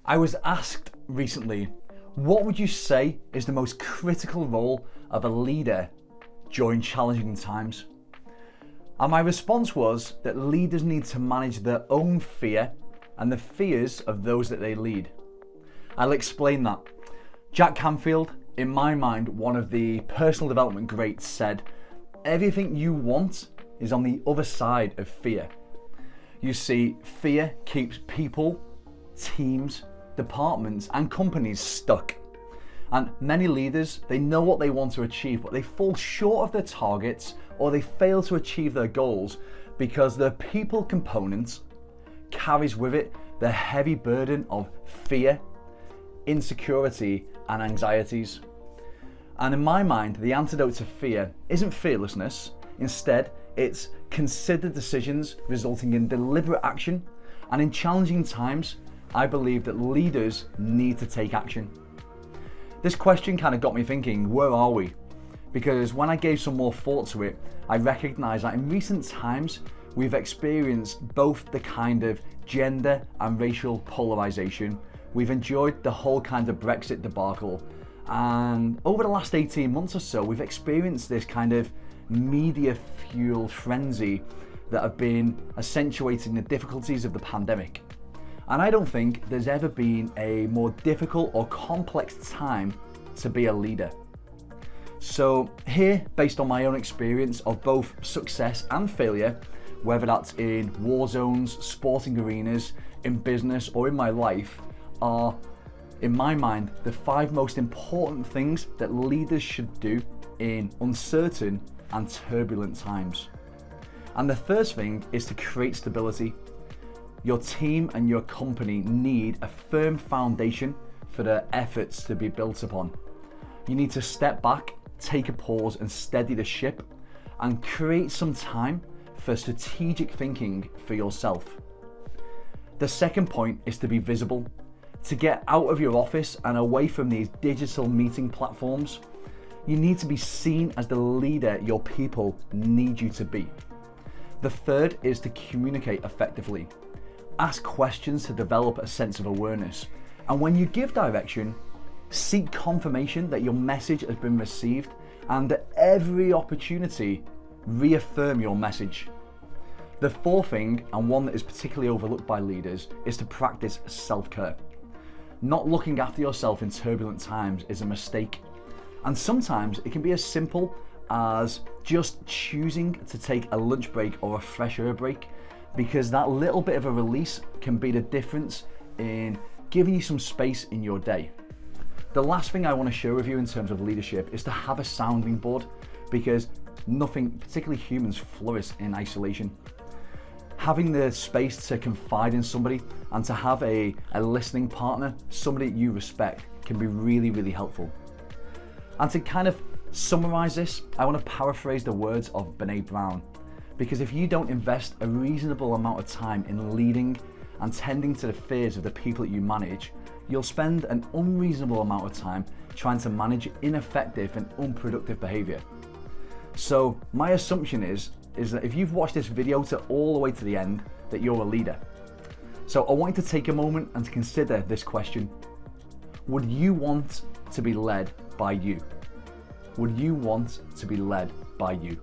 I was asked recently, what would you say is the most critical role of a leader during challenging times? And my response was that leaders need to manage their own fear and the fears of those that they lead. I'll explain that. Jack Canfield, in my mind, one of the personal development greats, said, everything you want is on the other side of fear. You see, fear keeps people, teams, departments and companies stuck. And many leaders, they know what they want to achieve, but they fall short of their targets or they fail to achieve their goals because the people component carries with it the heavy burden of fear, insecurity and anxieties. And in my mind, the antidote to fear isn't fearlessness. Instead, it's considered decisions resulting in deliberate action. And in challenging times, I believe that leaders need to take action. This question kind of got me thinking, where are we? Because when I gave some more thought to it, I recognized that in recent times, we've experienced both the kind of gender and racial polarization. We've enjoyed the whole kind of Brexit debacle. And over the last 18 months or so, we've experienced this kind of media-fueled frenzy that have been accentuating the difficulties of the pandemic. And I don't think there's ever been a more difficult or complex time to be a leader. So here, based on my own experience of both success and failure, whether that's in war zones, sporting arenas, in business or in my life, are, in my mind, the 5 most important things that leaders should do in uncertain and turbulent times. And the first thing is to create stability. Your team and your company need a firm foundation for their efforts to be built upon. You need to step back, take a pause and steady the ship and create some time for strategic thinking for yourself. The second point is to be visible. To get out of your office and away from these digital meeting platforms, you need to be seen as the leader your people need you to be. The third is to communicate effectively. Ask questions to develop a sense of awareness. And when you give direction, seek confirmation that your message has been received, and at every opportunity, reaffirm your message. The fourth thing, and one that is particularly overlooked by leaders, is to practice self-care. Not looking after yourself in turbulent times is a mistake. And sometimes it can be as simple as just choosing to take a lunch break or a fresh air break, because that little bit of a release can be the difference in giving you some space in your day. The last thing I want to share with you in terms of leadership is to have a sounding board, because nothing, particularly humans, flourish in isolation. Having the space to confide in somebody and to have a listening partner, somebody you respect, can be really, really helpful. And to kind of summarize this, I want to paraphrase the words of Brené Brown. Because if you don't invest a reasonable amount of time in leading and tending to the fears of the people that you manage, you'll spend an unreasonable amount of time trying to manage ineffective and unproductive behavior. So my assumption is that if you've watched this video to all the way to the end, that you're a leader. So I want you to take a moment and to consider this question. Would you want to be led by you? Would you want to be led by you?